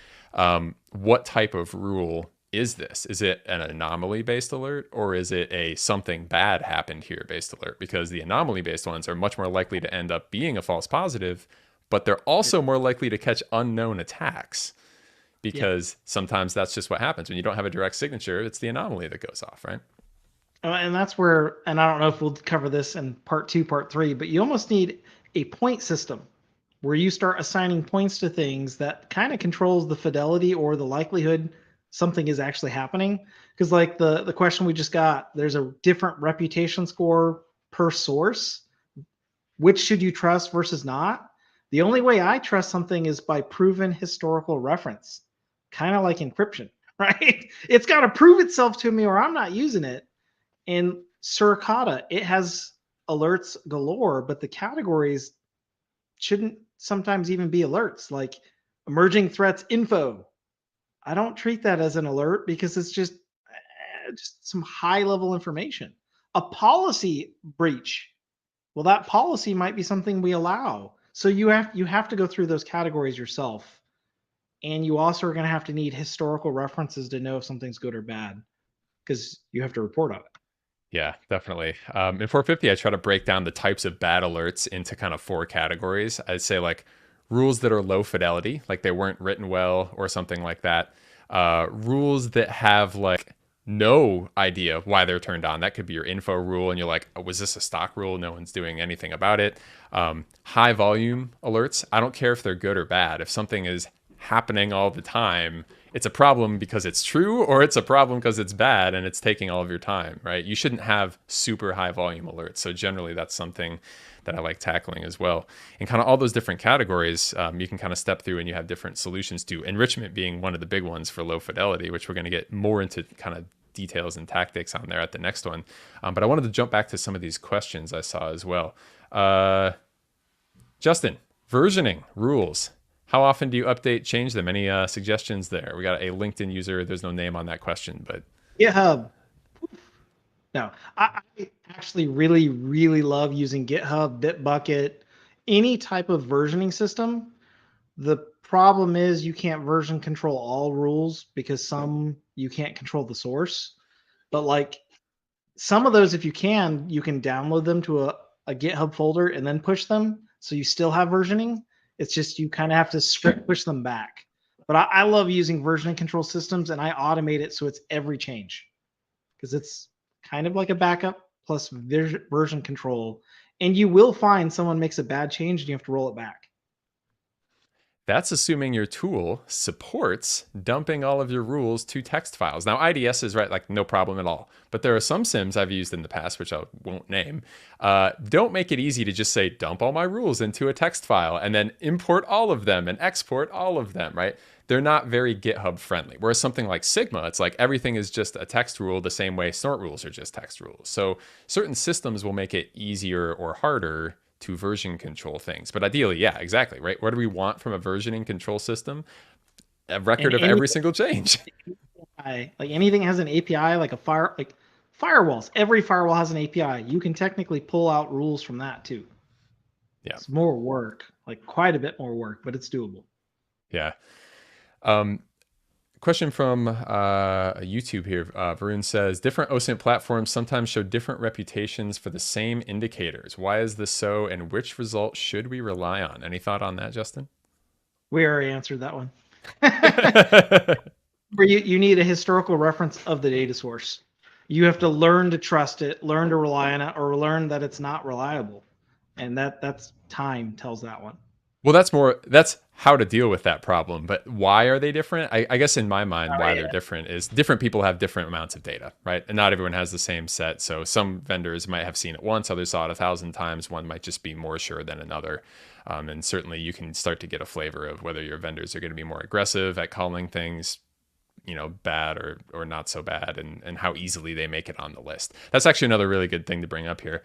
What type of rule is this? Is it an anomaly based alert, or is it a something bad happened here based alert? Because the anomaly based ones are much more likely to end up being a false positive, but they're also more likely to catch unknown attacks, because sometimes that's just what happens when you don't have a direct signature. It's the anomaly that goes off, right? And that's where, and I don't know if we'll cover this in part 2, part 3, but you almost need a point system where you start assigning points to things that kind of controls the fidelity or the likelihood something is actually happening. Because like the question we just got, there's a different reputation score per source. Which should you trust versus not? The only way I trust something is by proven historical reference, kind of like encryption, right? It's got to prove itself to me or I'm not using it. And Suricata, it has alerts galore, but the categories shouldn't sometimes even be alerts, like emerging threats info. I don't treat that as an alert because it's just some high level information. A policy breach, well, that policy might be something we allow. So you have to go through those categories yourself. And you also are going to have to need historical references to know if something's good or bad, because you have to report on it. Yeah, definitely. In 450, I try to break down the types of bad alerts into kind of 4 categories. I'd say like rules that are low fidelity, like they weren't written well or something like that. Rules that have like no idea why they're turned on. That could be your info rule, and you're like, oh, was this a stock rule? No one's doing anything about it. High volume alerts. I don't care if they're good or bad. If something is happening all the time, it's a problem because it's true, or it's a problem because it's bad and it's taking all of your time, right? You shouldn't have super high volume alerts. So generally that's something that I like tackling as well. And kind of all those different categories, you can kind of step through and you have different solutions to. Enrichment being one of the big ones for low fidelity, which we're going to get more into kind of details and tactics on there at the next one. But I wanted to jump back to some of these questions I saw as well. Justin, versioning rules. How often do you update, change them? Any suggestions there? We got a LinkedIn user. There's no name on that question, but GitHub. No, I actually really, really love using GitHub, Bitbucket, any type of versioning system. The problem is you can't version control all rules because some you can't control the source. But like some of those, if you can download them to a GitHub folder and then push them. So you still have versioning. It's just you kind of have to script push them back. But I love using versioning control systems, and I automate it so it's every change because it's kind of like a backup plus version control. And you will find someone makes a bad change and you have to roll it back. that's assuming your tool supports dumping all of your rules to text files. Now, IDS is right, like no problem at all. But there are some sims I've used in the past, which I won't name, don't make it easy to just say, dump all my rules into a text file and then import all of them and export all of them, right? They're not very GitHub friendly. Whereas something like Sigma, it's like everything is just a text rule the same way snort rules are just text rules. So certain systems will make it easier or harder to version control things. But ideally, yeah, exactly, right? What do we want from a versioning control system? A record of every single change. Like anything has an API, like firewalls. Every firewall has an API. You can technically pull out rules from that too. Yeah. It's more work, like quite a bit more work, but it's doable. Yeah. Question from YouTube here. Varun says, different OSINT platforms sometimes show different reputations for the same indicators. Why is this so, and which result should we rely on? Any thought on that, Justin? We already answered that one. Where you need a historical reference of the data source. You have to learn to trust it, learn to rely on it, or learn that it's not reliable. And that's time tells that one. Well, that's how to deal with that problem. But why are they different? I guess in my mind, Oh why they're yeah. different is different people have different amounts of data, right? And not everyone has the same set. So some vendors might have seen it once, others saw it 1,000 times. One might just be more sure than another. And certainly you can start to get a flavor of whether your vendors are going to be more aggressive at calling things, bad or not so bad, and how easily they make it on the list. That's actually another really good thing to bring up here.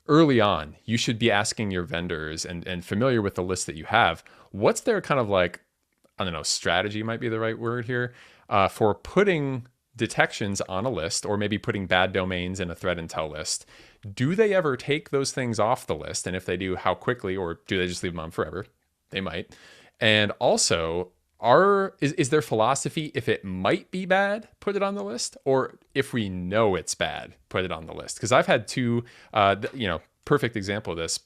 Early on, you should be asking your vendors and familiar with the list that you have. What's their kind of like, I don't know, strategy might be the right word here, for putting detections on a list, or maybe putting bad domains in a threat intel list. Do they ever take those things off the list? And if they do, how quickly, or do they just leave them on forever? They might. And also, is their philosophy, if it might be bad, put it on the list, or if we know it's bad, put it on the list? Because I've had two, perfect example of this,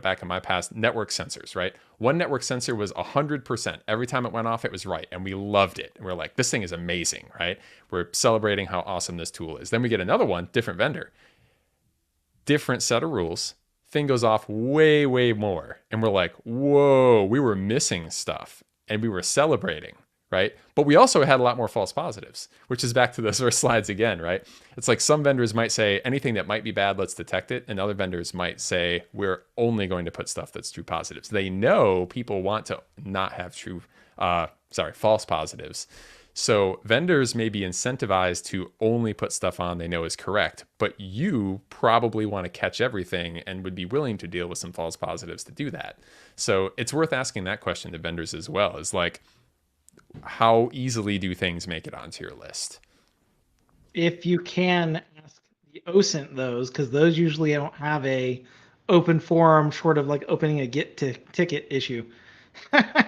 back in my past, network sensors, right? One network sensor was 100%. Every time it went off, it was right. And we loved it. And we're like, this thing is amazing, right? We're celebrating how awesome this tool is. Then we get another one, different vendor, different set of rules. Thing goes off way, way more. And we're like, whoa, we were missing stuff and we were celebrating, right? But we also had a lot more false positives, which is back to those first slides again, right? It's like some vendors might say anything that might be bad, let's detect it. And other vendors might say, we're only going to put stuff that's true positives. They know people want to not have false positives. So vendors may be incentivized to only put stuff on they know is correct, but you probably want to catch everything and would be willing to deal with some false positives to do that. So it's worth asking that question to vendors as well, is like, how easily do things make it onto your list? If you can ask the OSINT those, because those usually don't have a open forum, short of like opening a Git ticket issue.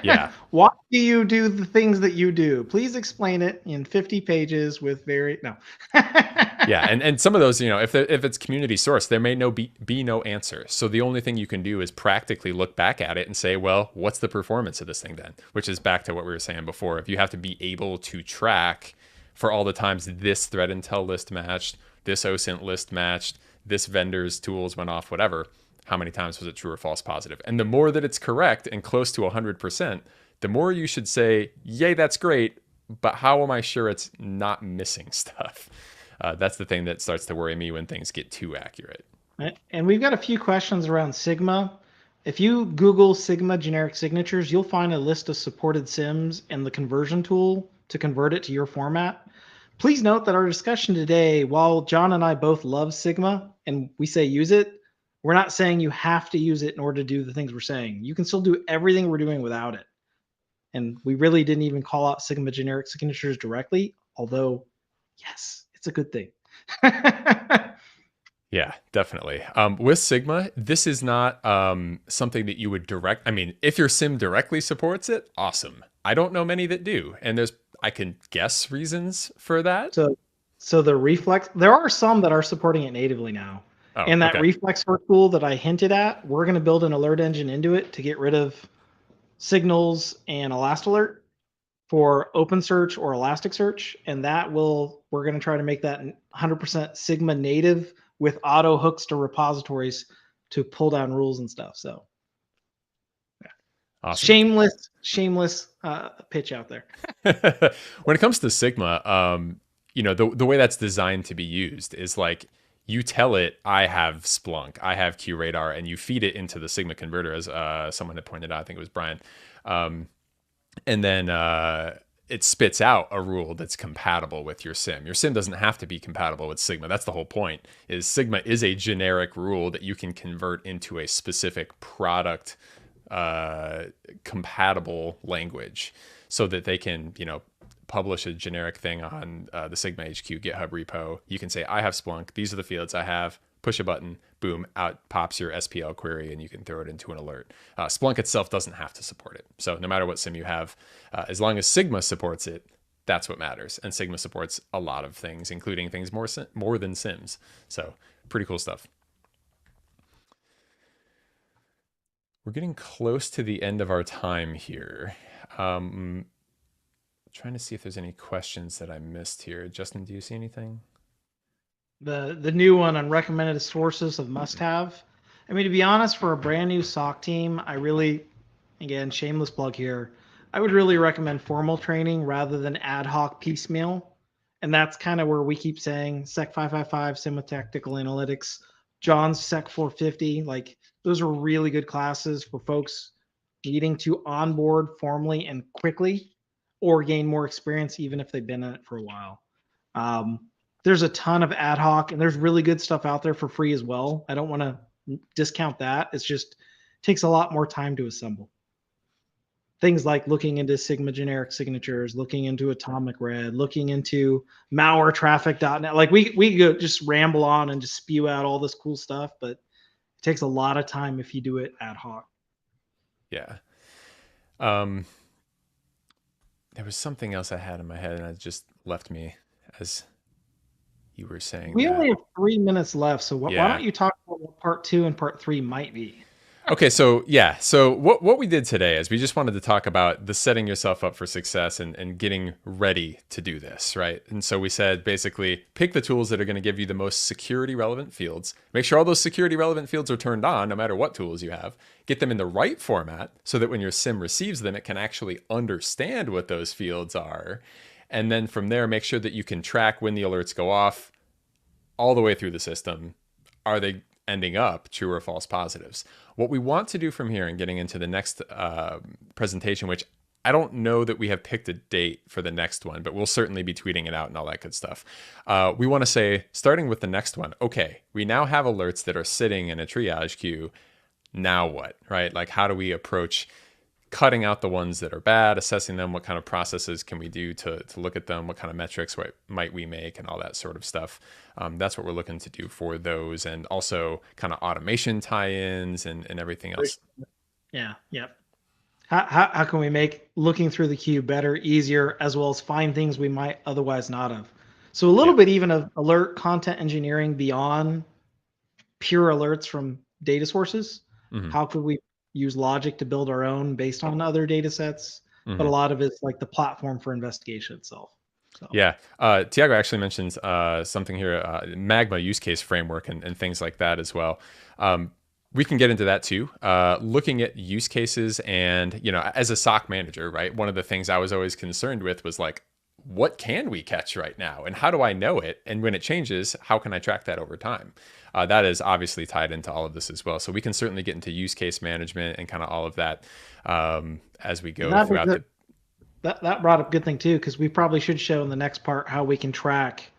Yeah. Why do you do the things that you do? Please explain it in 50 pages with very no. Yeah, and some of those, if it's community sourced, there may be no answer. So the only thing you can do is practically look back at it and say, well, what's the performance of this thing then? Which is back to what we were saying before. If you have to be able to track for all the times this threat intel list matched, this OSINT list matched, this vendor's tools went off, whatever, how many times was it true or false positive? And the more that it's correct and close to 100%, the more you should say, yay, that's great, but how am I sure it's not missing stuff? That's the thing that starts to worry me when things get too accurate. And we've got a few questions around Sigma. If you Google Sigma generic signatures, you'll find a list of supported SIMs and the conversion tool to convert it to your format. Please note that our discussion today, while John and I both love Sigma and we say use it, we're not saying you have to use it in order to do the things we're saying. You can still do everything we're doing without it. And we really didn't even call out Sigma generic signatures directly, although, yes, it's a good thing. Yeah, definitely. With Sigma, this is not something that you would I mean, if your SIM directly supports it, awesome. I don't know many that do. And I can guess reasons for that. So the reflex, there are some that are supporting it natively now. Oh, And that okay. reflex tool that I hinted at, we're going to build an alert engine into it to get rid of signals and ElastAlert for OpenSearch or Elasticsearch. And we're going to try to make that 100% Sigma native with auto hooks to repositories to pull down rules and stuff. So yeah. Awesome. Shameless pitch out there. When it comes to Sigma, the way that's designed to be used is like, you tell it, I have Splunk, I have QRadar, and you feed it into the Sigma converter, as someone had pointed out. I think it was Brian. And then it spits out a rule that's compatible with your SIM. Your SIM doesn't have to be compatible with Sigma. That's the whole point. Is Sigma is a generic rule that you can convert into a specific product compatible language, so that they can, publish a generic thing on the Sigma HQ GitHub repo. You can say, I have Splunk. These are the fields I have. Push a button, boom, out pops your SPL query, and you can throw it into an alert. Splunk itself doesn't have to support it. So no matter what SIM you have, as long as Sigma supports it, that's what matters. And Sigma supports a lot of things, including things more than SIMs. So pretty cool stuff. We're getting close to the end of our time here. Trying to see if there's any questions that I missed here. Justin, do you see anything? The new one on recommended sources of must have. I mean, to be honest, for a brand new SOC team, I really, again, shameless plug here, I would really recommend formal training rather than ad hoc piecemeal. And that's kind of where we keep saying Sec 555, sim with tactical analytics, John's Sec 450. Like those are really good classes for folks needing to onboard formally and quickly or gain more experience, even if they've been in it for a while. There's a ton of ad hoc and there's really good stuff out there for free as well. I don't want to discount that. It's just takes a lot more time to assemble. Things like looking into Sigma generic signatures, looking into Atomic Red, looking into malwaretraffic.net. Like we go just ramble on and just spew out all this cool stuff, but it takes a lot of time if you do it ad hoc. Yeah. There was something else I had in my head and it just left me as you were saying. We that. only have 3 minutes left, so why Yeah. don't you talk about what part 2 and part 3 might be? Okay, so yeah, so what we did today is we just wanted to talk about the setting yourself up for success and getting ready to do this, right? And so we said basically pick the tools that are going to give you the most security relevant fields. Make sure all those security relevant fields are turned on no matter what tools you have. Get them in the right format so that when your SIM receives them, it can actually understand what those fields are. And then from there, make sure that you can track when the alerts go off all the way through the system. Are they ending up true or false positives? What we want to do from here and getting into the next presentation, which I don't know that we have picked a date for the next one, but we'll certainly be tweeting it out and all that good stuff. We want to say, starting with the next one, okay, we now have alerts that are sitting in a triage queue. Now what, right? Like how do we approach cutting out the ones that are bad, assessing them, what kind of processes can we do to look at them, what kind of metrics might we make, and all that sort of stuff. That's what we're looking to do for those, and also kind of automation tie-ins and everything else. Yeah, yep. How can we make looking through the queue better, easier, as well as find things we might otherwise not have? So a little bit even of alert content engineering beyond pure alerts from data sources. Mm-hmm. How could we use logic to build our own based on other data sets? Mm-hmm. But a lot of it's like the platform for investigation itself. So. Yeah. Tiago actually mentions something here, Magma use case framework and things like that as well. We can get into that too. Looking at use cases and, you know, as a SOC manager, right? One of the things I was always concerned with was like, what can we catch right now? And how do I know it? And when it changes, how can I track that over time? That is obviously tied into all of this as well. So we can certainly get into use case management and kind of all of that as we go throughout the... That brought up a good thing too, because we probably should show in the next part how we can track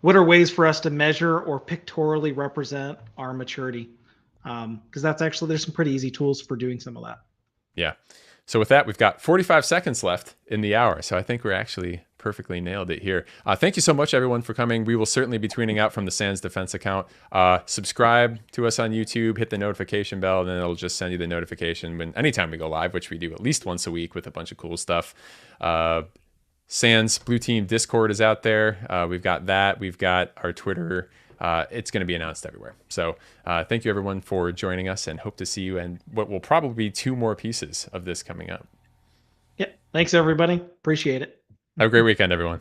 what are ways for us to measure or pictorially represent our maturity. Because that's actually, there's some pretty easy tools for doing some of that. Yeah. So with that, we've got 45 seconds left in the hour. So I think we're actually perfectly nailed it here. Thank you so much, everyone, for coming. We will certainly be tweeting out from the Sans Defense account. Subscribe to us on YouTube, hit the notification bell, and then it'll just send you the notification when anytime we go live, which we do at least once a week with a bunch of cool stuff. Sans Blue Team Discord is out there. We've got that. We've got our Twitter. It's going to be announced everywhere. So thank you, everyone, for joining us, and hope to see you in what will probably be 2 more pieces of this coming up. Yeah. Thanks, everybody. Appreciate it. Have a great weekend, everyone.